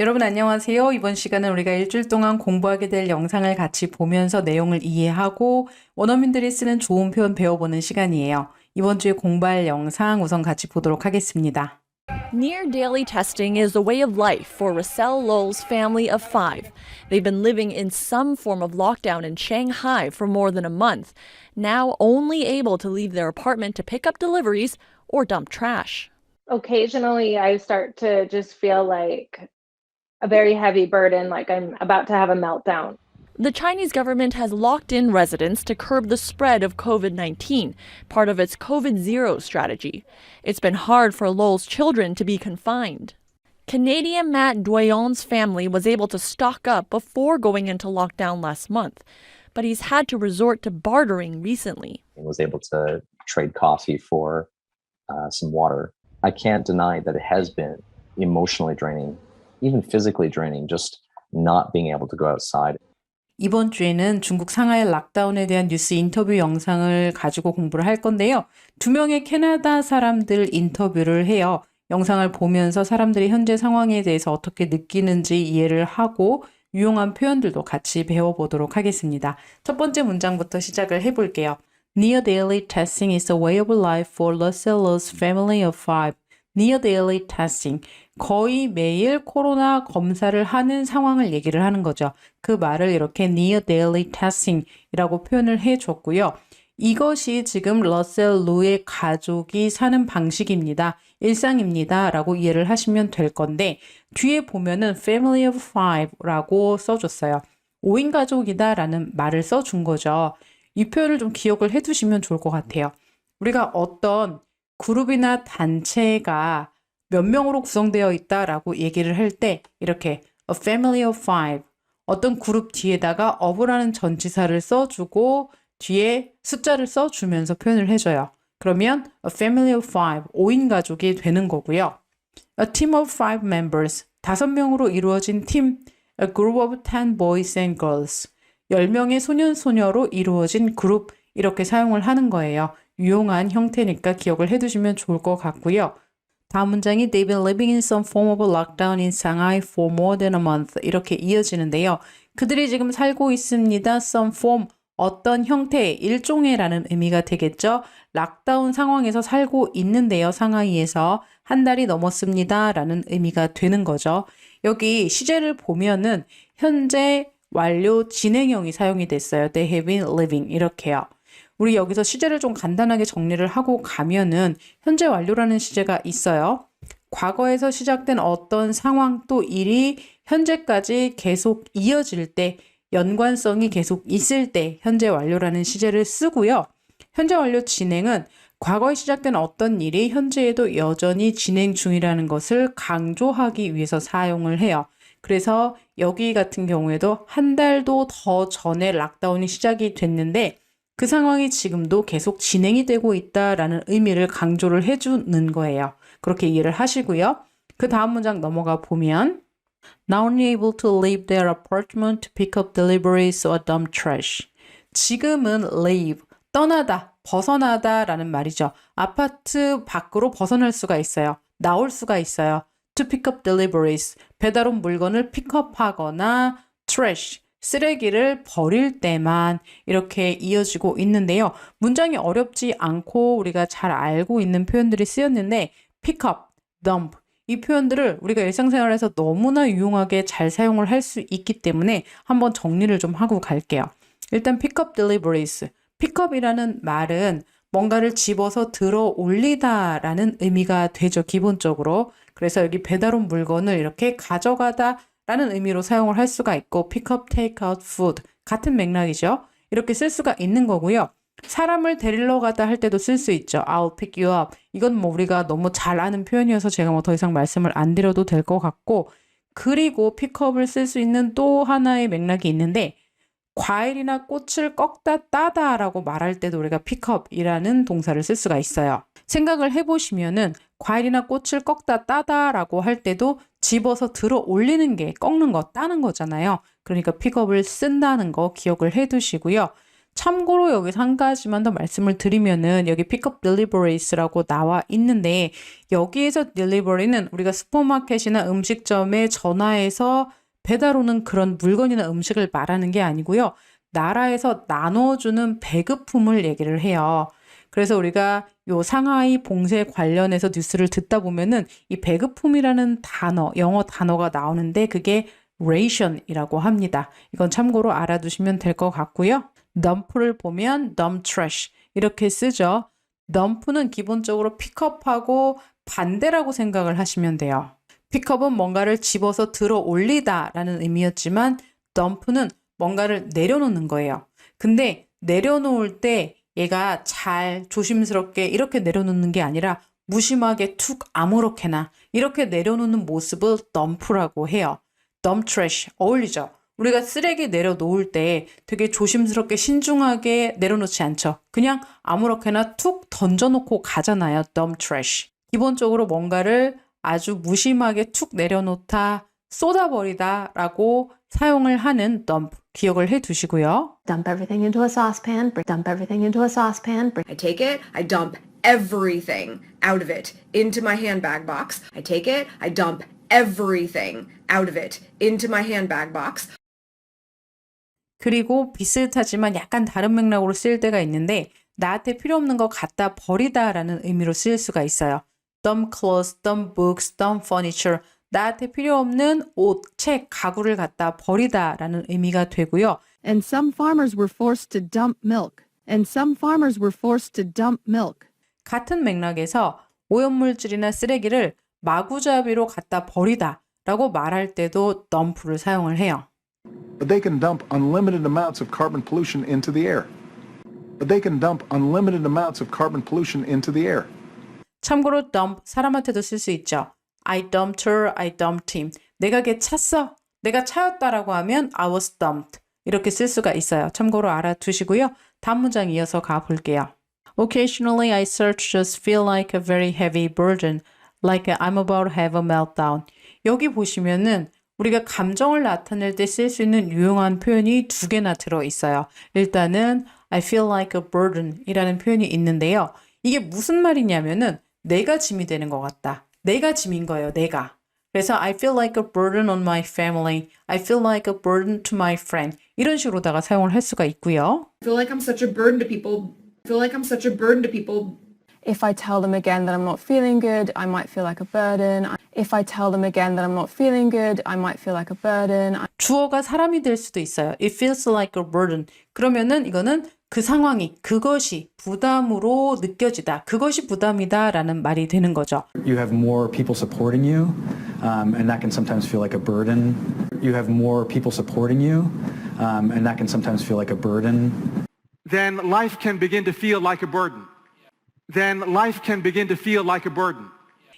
여러분 안녕하세요. 이번 시간은 우리가 일주일 동안 공부하게 될 영상을 같이 보면서 내용을 이해하고 원어민들이 쓰는 좋은 표현 배워보는 시간이에요. 이번 주에 공부할 영상 우선 같이 보도록 하겠습니다. Near daily testing is a way of life for Russell Lowell's family of five. They've been living in some form of lockdown in Shanghai for more than a month, now only able to leave their apartment to pick up deliveries or dump trash. Occasionally, I start to just feel like a very heavy burden, like I'm about to have a meltdown. The Chinese government has locked in residents to curb the spread of COVID-19, part of its COVID Zero strategy. It's been hard for Lowell's children to be confined. Canadian Matt Doyon's family was able to stock up before going into lockdown last month, but he's had to resort to bartering recently. And was able to trade coffee for some water. I can't deny that it has been emotionally draining, even physically draining, just not being able to go outside. 이번 주에는 중국 상하이 락다운에 대한 뉴스 인터뷰 영상을 가지고 공부를 할 건데요. 두 명의 캐나다 사람들 인터뷰를 해요. 영상을 보면서 사람들이 현재 상황에 대해서 어떻게 느끼는지 이해를 하고 유용한 표현들도 같이 배워보도록 하겠습니다. 첫 번째 문장부터 시작을 해볼게요. Near daily testing is a way of life for Russell's family of five. Near daily testing. 거의 매일 코로나 검사를 하는 상황을 얘기를 하는 거죠. 그 말을 이렇게 near daily testing이라고 표현을 해줬고요. 이것이 지금 러셀 루의 가족이 사는 방식입니다. 일상입니다. 라고 이해를 하시면 될 건데 뒤에 보면은 family of five라고 써줬어요. 5인 가족이다 라는 말을 써준 거죠. 이 표현을 좀 기억을 해두시면 좋을 것 같아요. 우리가 어떤 그룹이나 단체가 몇 명으로 구성되어 있다라고 얘기를 할 때 이렇게 a family of five 어떤 그룹 뒤에다가 of라는 전치사를 써주고 뒤에 숫자를 써주면서 표현을 해줘요. 그러면 a family of five 5인 가족이 되는 거고요. A team of five members 5명으로 이루어진 팀 a group of 10 boys and girls 10명의 소년 소녀로 이루어진 그룹 이렇게 사용을 하는 거예요. 유용한 형태니까 기억을 해두시면 좋을 것 같고요. 다음 문장이 They've been living in some form of lockdown in Shanghai for more than a month 이렇게 이어지는데요. 그들이 지금 살고 있습니다. Some form 어떤 형태, 일종의라는 의미가 되겠죠. 락다운 상황에서 살고 있는데요. 상하이에서 한 달이 넘었습니다. 라는 의미가 되는 거죠. 여기 시제를 보면은 현재 완료 진행형이 사용이 됐어요. They have been living 이렇게요. 우리 여기서 시제를 좀 간단하게 정리를 하고 가면은 현재 완료라는 시제가 있어요. 과거에서 시작된 어떤 상황 또 일이 현재까지 계속 이어질 때 연관성이 계속 있을 때 현재 완료라는 시제를 쓰고요. 현재 완료 진행은 과거에 시작된 어떤 일이 현재에도 여전히 진행 중이라는 것을 강조하기 위해서 사용을 해요. 그래서 여기 같은 경우에도 한 달도 더 전에 락다운이 시작이 됐는데 그 상황이 지금도 계속 진행이 되고 있다라는 의미를 강조를 해주는 거예요. 그렇게 이해를 하시고요. 그 다음 문장 넘어가 보면 Now only able to leave their apartment to pick up deliveries or dump trash. 지금은 leave, 떠나다, 벗어나다 라는 말이죠. 아파트 밖으로 벗어날 수가 있어요. 나올 수가 있어요. To pick up deliveries, 배달 온 물건을 픽업하거나 trash, 쓰레기를 버릴 때만 이렇게 이어지고 있는데요. 문장이 어렵지 않고 우리가 잘 알고 있는 표현들이 쓰였는데 pick up, dump 이 표현들을 우리가 일상생활에서 너무나 유용하게 잘 사용을 할 수 있기 때문에 한번 정리를 좀 하고 갈게요. 일단 pick up deliveries, pick up이라는 말은 뭔가를 집어서 들어 올리다 라는 의미가 되죠. 기본적으로. 그래서 여기 배달 온 물건을 이렇게 가져가다 라는 의미로 사용을 할 수가 있고 pick up, take out, food 같은 맥락이죠. 이렇게 쓸 수가 있는 거고요. 사람을 데리러 가다 할 때도 쓸 수 있죠. I'll pick you up. 이건 뭐 우리가 너무 잘 아는 표현이어서 제가 뭐 더 이상 말씀을 안 드려도 될 것 같고 그리고 pickup을 쓸 수 있는 또 하나의 맥락이 있는데 과일이나 꽃을 꺾다 따다 라고 말할 때도 우리가 pickup이라는 동사를 쓸 수가 있어요. 생각을 해보시면은 과일이나 꽃을 꺾다 따다 라고 할 때도 집어서 들어 올리는 게 꺾는 거, 따는 거잖아요. 그러니까 pickup을 쓴다는 거 기억을 해두시고요. 참고로 여기서 한 가지만 더 말씀을 드리면은 여기 pick up deliverys라고 나와 있는데 여기에서 delivery는 우리가 슈퍼마켓이나 음식점에 전화해서 배달 오는 그런 물건이나 음식을 말하는 게 아니고요. 나라에서 나눠주는 배급품을 얘기를 해요. 그래서 우리가 요 상하이 봉쇄 관련해서 뉴스를 듣다 보면은 이 배급품이라는 단어, 영어 단어가 나오는데 그게 ration이라고 합니다. 이건 참고로 알아두시면 될 것 같고요. dump를 보면 dump trash 이렇게 쓰죠. dump는 기본적으로 픽업하고 반대라고 생각을 하시면 돼요. 픽업은 뭔가를 집어서 들어 올리다 라는 의미였지만 dump는 뭔가를 내려놓는 거예요. 근데 내려놓을 때 얘가 잘 조심스럽게 이렇게 내려놓는 게 아니라 무심하게 툭 아무렇게나 이렇게 내려놓는 모습을 dump라고 해요. dump trash 어울리죠? 우리가 쓰레기 내려놓을 때 되게 조심스럽게 신중하게 내려놓지 않죠. 그냥 아무렇게나 툭 던져놓고 가잖아요. dump trash. 기본적으로 뭔가를 아주 무심하게 툭 내려놓다, 쏟아버리다 라고 사용을 하는 dump 기억을 해 두시고요. Dump everything into a saucepan, dump everything into a saucepan. I take it, I dump everything out of it into my handbag box. I take it, I dump everything out of it into my handbag box. 그리고 비슷하지만 약간 다른 맥락으로 쓰일 때가 있는데 나한테 필요 없는 거 갖다 버리다 라는 의미로 쓰일 수가 있어요. dump clothes, dump books, dump furniture. 나한테 필요 없는 옷, 책, 가구를 갖다 버리다 라는 의미가 되고요. And some farmers were forced to dump milk. And some farmers were forced to dump milk. 같은 맥락에서 오염물질이나 쓰레기를 마구잡이로 갖다 버리다 라고 말할 때도 dump를 사용을 해요. But they can dump unlimited amounts of carbon pollution into the air. But they can dump unlimited amounts of carbon pollution into the air. 참고로 dump 사람한테도 쓸 수 있죠. I dumped her, I dumped him. 내가 걔 찼어. 내가 차였다라고 하면 I was dumped. 이렇게 쓸 수가 있어요. 참고로 알아두시고요. 다음 문장 이어서 가볼게요. Occasionally I search just feel like a very heavy burden, like I'm about to have a meltdown. 여기 보시면은 우리가 감정을 나타낼 때 쓸 수 있는 유용한 표현이 두 개나 들어있어요. 일단은 I feel like a burden 이라는 표현이 있는데요. 이게 무슨 말이냐면은 내가 짐이 되는 것 같다. 내가 짐인 거예요. 내가. 그래서 I feel like a burden on my family. I feel like a burden to my friend. 이런 식으로다가 사용을 할 수가 있고요. I feel like I'm such a burden to people. I feel like I'm such a burden to people. If I tell them again that I'm not feeling good, I might feel like a burden. If I tell them again that I'm not feeling good, I might feel like a burden. 주어가 사람이 될 수도 있어요. It feels like a burden. 그러면은 이거는 그 상황이, 그것이 부담으로 느껴지다. 그것이 부담이다 라는 말이 되는 거죠. You have more people supporting you, and that can sometimes feel like a burden. You have more people supporting you, and that can sometimes feel like a burden. Then life can begin to feel like a burden. Then life can begin to feel like a burden.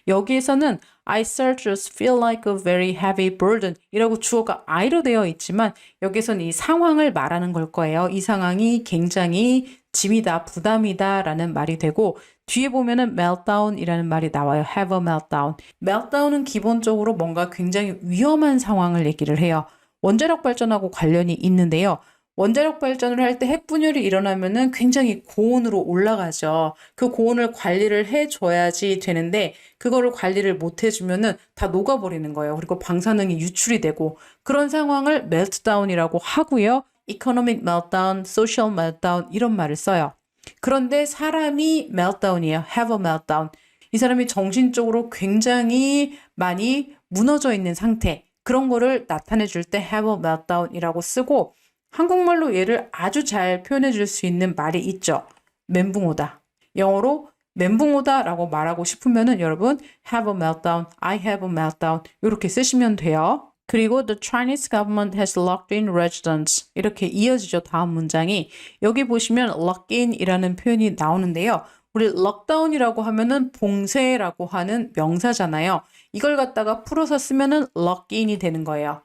여기에서는 I start to feel like a very heavy burden 이라고 주어가 I로 되어 있지만 여기서는 이 상황을 말하는 걸 거예요. 이 상황이 굉장히 짐이다, 부담이다 라는 말이 되고 뒤에 보면은 meltdown 이라는 말이 나와요. have a meltdown. meltdown은 기본적으로 뭔가 굉장히 위험한 상황을 얘기를 해요. 원자력 발전하고 관련이 있는데요. 원자력 발전을 할 때 핵분열이 일어나면은 굉장히 고온으로 올라가죠. 그 고온을 관리를 해줘야지 되는데 그거를 관리를 못 해주면은 다 녹아버리는 거예요. 그리고 방사능이 유출이 되고 그런 상황을 meltdown이라고 하고요. economic meltdown, social meltdown 이런 말을 써요. 그런데 사람이 meltdown이에요. have a meltdown. 이 사람이 정신적으로 굉장히 많이 무너져 있는 상태 그런 거를 나타내 줄 때 have a meltdown이라고 쓰고 한국말로 얘를 아주 잘 표현해 줄 수 있는 말이 있죠. 멘붕 오다. 영어로 멘붕 오다 라고 말하고 싶으면은 여러분 have a meltdown, I have a meltdown 이렇게 쓰시면 돼요. 그리고 the Chinese government has locked in residents 이렇게 이어지죠. 다음 문장이. 여기 보시면 lock in 이라는 표현이 나오는데요. 우리 럭다운이라고 하면은 봉쇄라고 하는 명사잖아요. 이걸 갖다가 풀어서 쓰면은 lock in이 되는 거예요.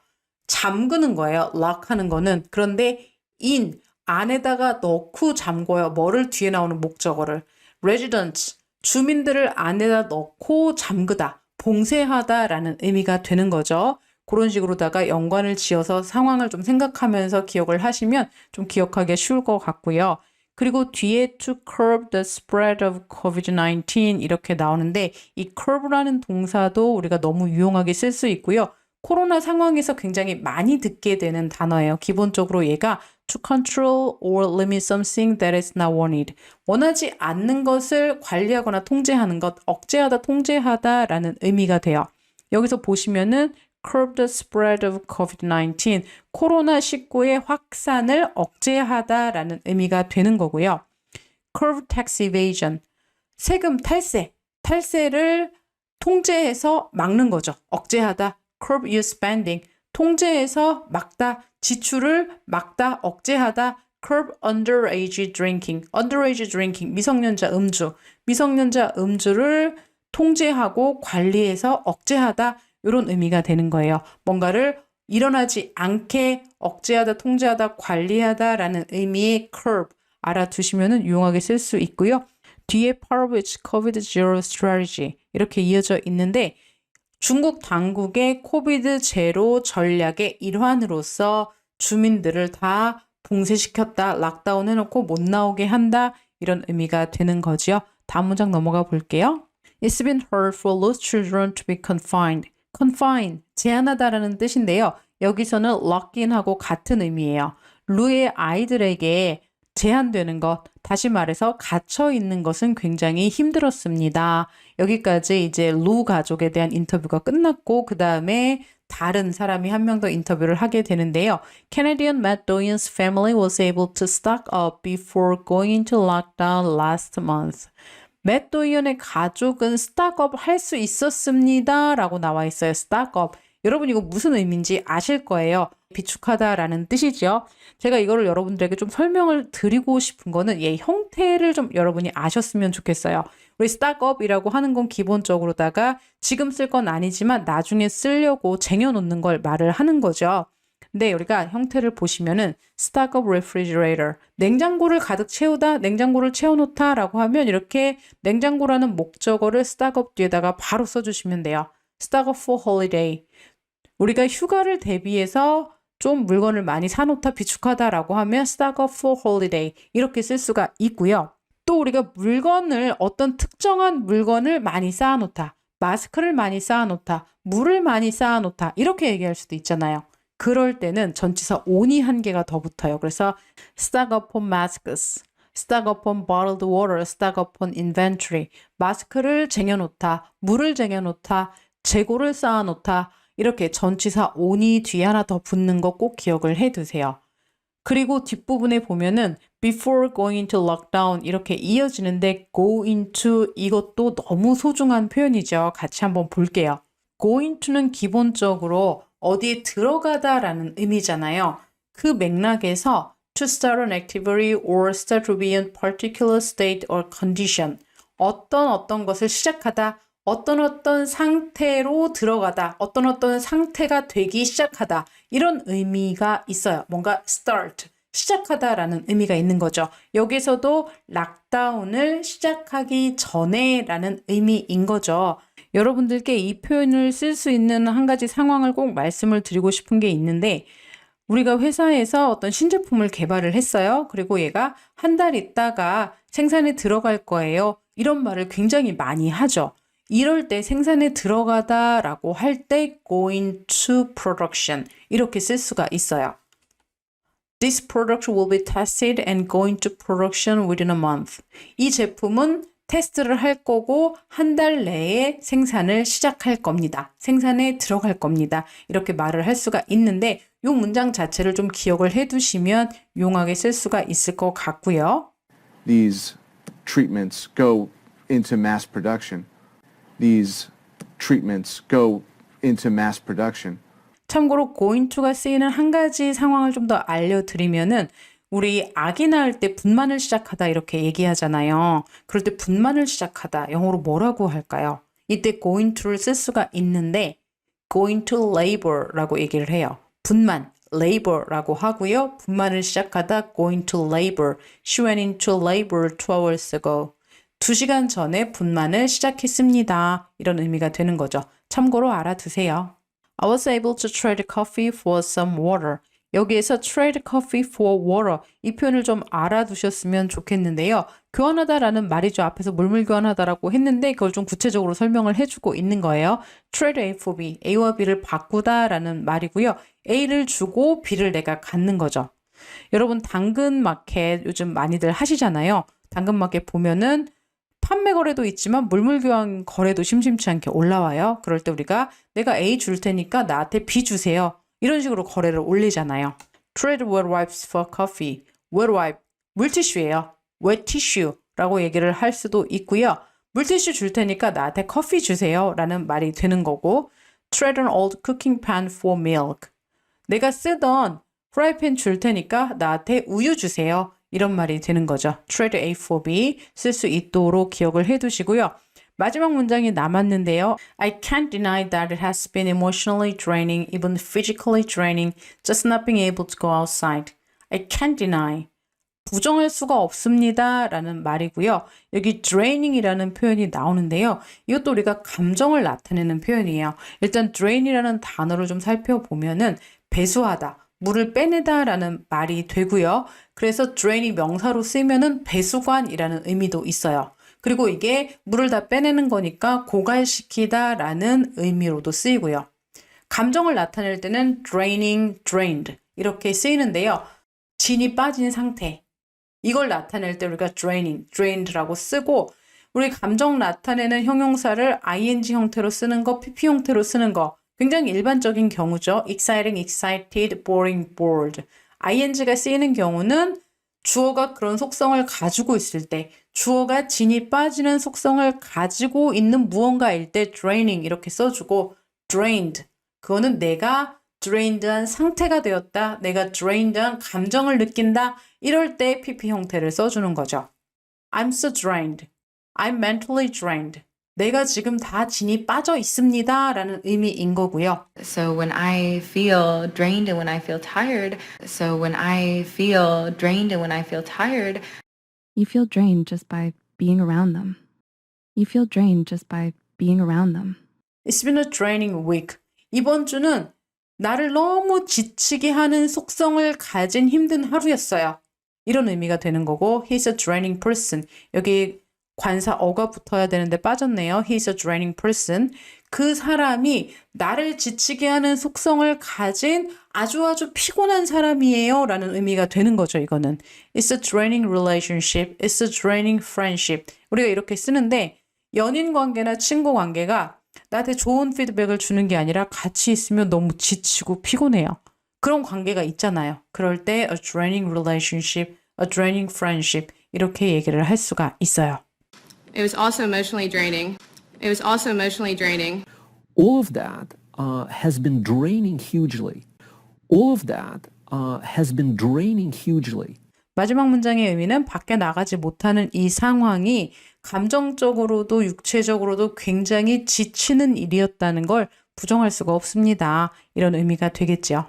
잠그는 거예요. lock 하는 거는. 그런데 in 안에다가 넣고 잠궈요. 뭐를 뒤에 나오는 목적어를. residents 주민들을 안에다 넣고 잠그다, 봉쇄하다 라는 의미가 되는 거죠. 그런 식으로다가 연관을 지어서 상황을 좀 생각하면서 기억을 하시면 좀 기억하기 쉬울 것 같고요. 그리고 뒤에 to curb the spread of COVID-19 이렇게 나오는데 이 curb라는 동사도 우리가 너무 유용하게 쓸 수 있고요. 코로나 상황에서 굉장히 많이 듣게 되는 단어예요. 기본적으로 얘가 to control or limit something that is not wanted. 원하지 않는 것을 관리하거나 통제하는 것, 억제하다, 통제하다라는 의미가 돼요. 여기서 보시면은 curb the spread of COVID-19, 코로나19의 확산을 억제하다라는 의미가 되는 거고요. curb tax evasion, 세금 탈세, 탈세를 통제해서 막는 거죠. 억제하다. curb your spending, 통제해서 막다, 지출을 막다, 억제하다. curb underage drinking, underage drinking, 미성년자 음주, 미성년자 음주를 통제하고 관리해서 억제하다, 이런 의미가 되는 거예요. 뭔가를 일어나지 않게 억제하다, 통제하다, 관리하다라는 의미의 curb 알아두시면 유용하게 쓸 수 있고요. 뒤에 part of its COVID zero strategy 이렇게 이어져 있는데 중국 당국의 코비드 제로 전략의 일환으로서 주민들을 다 봉쇄시켰다, 락다운 해놓고 못 나오게 한다, 이런 의미가 되는 거지요. 다음 문장 넘어가 볼게요. It's been hard for those children to be confined. confine, 제한하다라는 뜻인데요. 여기서는 lock in하고 같은 의미예요. 루의 아이들에게 제한되는 것, 다시 말해서 갇혀 있는 것은 굉장히 힘들었습니다. 여기까지 이제 루 가족에 대한 인터뷰가 끝났고 그 다음에 다른 사람이 한 명 더 인터뷰를 하게 되는데요. Canadian Matt Doyen's family was able to stock up before going into lockdown last month. 맷 도이언의 가족은 스탁업 할 수 있었습니다 라고 나와 있어요. 스탁업. 여러분 이거 무슨 의미인지 아실 거예요. 비축하다라는 뜻이죠. 제가 이거를 여러분들에게 좀 설명을 드리고 싶은 거는 얘 형태를 좀 여러분이 아셨으면 좋겠어요. 우리 스탁업이라고 하는 건 기본적으로다가 지금 쓸 건 아니지만 나중에 쓰려고 쟁여놓는 걸 말을 하는 거죠. 근데 우리가 형태를 보시면은 stock up refrigerator, 냉장고를 가득 채우다, 냉장고를 채워놓다 라고 하면 이렇게 냉장고라는 목적어를 stock up 뒤에다가 바로 써주시면 돼요. stock up for holiday, 우리가 휴가를 대비해서 좀 물건을 많이 사놓다, 비축하다 라고 하면 stock up for holiday 이렇게 쓸 수가 있고요. 또 우리가 물건을 어떤 특정한 물건을 많이 쌓아놓다, 마스크를 많이 쌓아놓다, 물을 많이 쌓아놓다 이렇게 얘기할 수도 있잖아요. 그럴 때는 전치사 on이 한 개가 더 붙어요. 그래서 stock up on masks, stock up on bottled water, stock up on inventory. 마스크를 쟁여놓다, 물을 쟁여놓다, 재고를 쌓아놓다. 이렇게 전치사 on이 뒤에 하나 더 붙는 거 꼭 기억을 해두세요. 그리고 뒷부분에 보면은 before going into lockdown 이렇게 이어지는데 go into 이것도 너무 소중한 표현이죠. 같이 한번 볼게요. go into는 기본적으로 어디에 들어가다라는 의미잖아요. 그 맥락에서 to start an activity or start to be in particular state or condition. 어떤 것을 시작하다, 어떤 상태로 들어가다, 어떤 상태가 되기 시작하다 이런 의미가 있어요. 뭔가 start, 시작하다라는 의미가 있는 거죠. 여기서도 락다운을 시작하기 전에라는 의미인 거죠. 여러분들께 이 표현을 쓸 수 있는 한 가지 상황을 꼭 말씀을 드리고 싶은 게 있는데 우리가 회사에서 어떤 신제품을 개발을 했어요. 그리고 얘가 한 달 있다가 생산에 들어갈 거예요. 이런 말을 굉장히 많이 하죠. 이럴 때 생산에 들어가다라고 할 때 going to production 이렇게 쓸 수가 있어요. This product will be tested and going to production within a month. 이 제품은 테스트를 할 거고 한 달 내에 생산을 시작할 겁니다. 생산에 들어갈 겁니다. 이렇게 말을 할 수가 있는데 이 문장 자체를 좀 기억을 해두시면 용하게 쓸 수가 있을 것 같고요. These treatments go into mass production. These treatments go into mass production. 참고로 going to가 쓰이는 한 가지 상황을 좀 더 알려드리면은 우리 아기 낳을 때 분만을 시작하다 이렇게 얘기하잖아요. 그럴 때 분만을 시작하다 영어로 뭐라고 할까요? 이때 going to를 쓸 수가 있는데 going to labor라고 얘기를 해요. 분만, labor라고 하고요. 분만을 시작하다 going to labor. She went into labor 2 hours ago. 2시간 전에 분만을 시작했습니다. 이런 의미가 되는 거죠. 참고로 알아두세요. I was able to trade coffee for some water. 여기에서 trade coffee for water 이 표현을 좀 알아두셨으면 좋겠는데요. 교환하다라는 말이죠. 앞에서 물물 교환하다라고 했는데 그걸 좀 구체적으로 설명을 해주고 있는 거예요. trade A for B, A와 B를 바꾸다라는 말이고요. A를 주고 B를 내가 갖는 거죠. 여러분 당근 마켓 요즘 많이들 하시잖아요. 당근 마켓 보면은 판매 거래도 있지만 물물 교환 거래도 심심치 않게 올라와요. 그럴 때 우리가 내가 A 줄 테니까 나한테 B 주세요. 이런 식으로 거래를 올리잖아요. Trade wet wipes for coffee. wet wipe, 물티슈예요. wet tissue라고 얘기를 할 수도 있고요. 물티슈 줄 테니까 나한테 커피 주세요 라는 말이 되는 거고 Trade an old cooking pan for milk. 내가 쓰던 프라이팬 줄 테니까 나한테 우유 주세요. 이런 말이 되는 거죠. Trade A for B 쓸 수 있도록 기억을 해두시고요. 마지막 문장이 남았는데요. I can't deny that it has been emotionally draining, even physically draining, just not being able to go outside. I can't deny. 부정할 수가 없습니다 라는 말이고요. 여기 draining이라는 표현이 나오는데요. 이것도 우리가 감정을 나타내는 표현이에요. 일단 drain이라는 단어를 좀 살펴보면은 배수하다, 물을 빼내다 라는 말이 되고요. 그래서 drain이 명사로 쓰이면은 배수관이라는 의미도 있어요. 그리고 이게 물을 다 빼내는 거니까 고갈시키다 라는 의미로도 쓰이고요. 감정을 나타낼 때는 draining, drained 이렇게 쓰이는데요. 진이 빠진 상태. 이걸 나타낼 때 우리가 draining, drained라고 쓰고 우리 감정 나타내는 형용사를 ing 형태로 쓰는 거, pp 형태로 쓰는 거 굉장히 일반적인 경우죠. exciting, excited, boring, bored. ing가 쓰이는 경우는 주어가 그런 속성을 가지고 있을 때 주어가 진이 빠지는 속성을 가지고 있는 무언가일 때 draining 이렇게 써주고 drained 그거는 내가 drained한 상태가 되었다. 내가 drained한 감정을 느낀다. 이럴 때 pp 형태를 써주는 거죠. I'm so drained. I'm mentally drained. 내가 지금 다 진이 빠져 있습니다. 라는 의미인 거고요. So when I feel drained and when I feel tired, so when I feel drained and when I feel tired, You feel drained just by being around them. You feel drained just by being around them. It's been a draining week. 이번 주는 나를 너무 지치게 하는 속성을 가진 힘든 하루였어요. 이런 의미가 되는 거고 He's a draining person. 여기 관사 어가 붙어야 되는데 빠졌네요. He's a draining person. 그 사람이 나를 지치게 하는 속성을 가진 아주 피곤한 사람이에요. 라는 의미가 되는 거죠. 이거는. It's a draining relationship. It's a draining friendship. 우리가 이렇게 쓰는데 연인 관계나 친구 관계가 나한테 좋은 피드백을 주는 게 아니라 같이 있으면 너무 지치고 피곤해요. 그런 관계가 있잖아요. 그럴 때 a draining relationship, a draining friendship 이렇게 얘기를 할 수가 있어요. It was also emotionally draining. It was also emotionally draining. All of that has been draining hugely. All of that has been draining hugely. 마지막 문장의 의미는 밖에 나가지 못하는 이 상황이 감정적으로도 육체적으로도 굉장히 지치는 일이었다는 걸 부정할 수가 없습니다. 이런 의미가 되겠죠.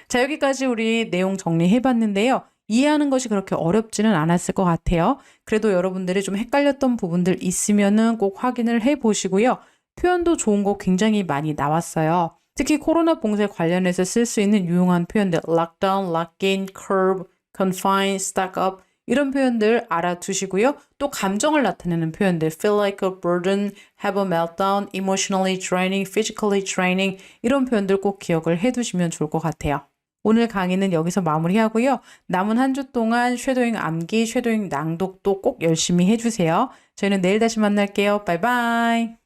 자, 여기까지 우리 내용 정리해봤는데요. 이해하는 것이 그렇게 어렵지는 않았을 것 같아요. 그래도 여러분들이 좀 헷갈렸던 부분들 있으면은 꼭 확인을 해보시고요. 표현도 좋은 거 굉장히 많이 나왔어요. 특히 코로나 봉쇄 관련해서 쓸 수 있는 유용한 표현들 lockdown, lock-in, curb, confine, stock up 이런 표현들 알아두시고요. 또 감정을 나타내는 표현들 feel like a burden, have a meltdown, emotionally draining, physically draining 이런 표현들 꼭 기억을 해두시면 좋을 것 같아요. 오늘 강의는 여기서 마무리하고요. 남은 한 주 동안 쉐도잉 암기, 쉐도잉 낭독도 꼭 열심히 해주세요. 저희는 내일 다시 만날게요. 바이바이.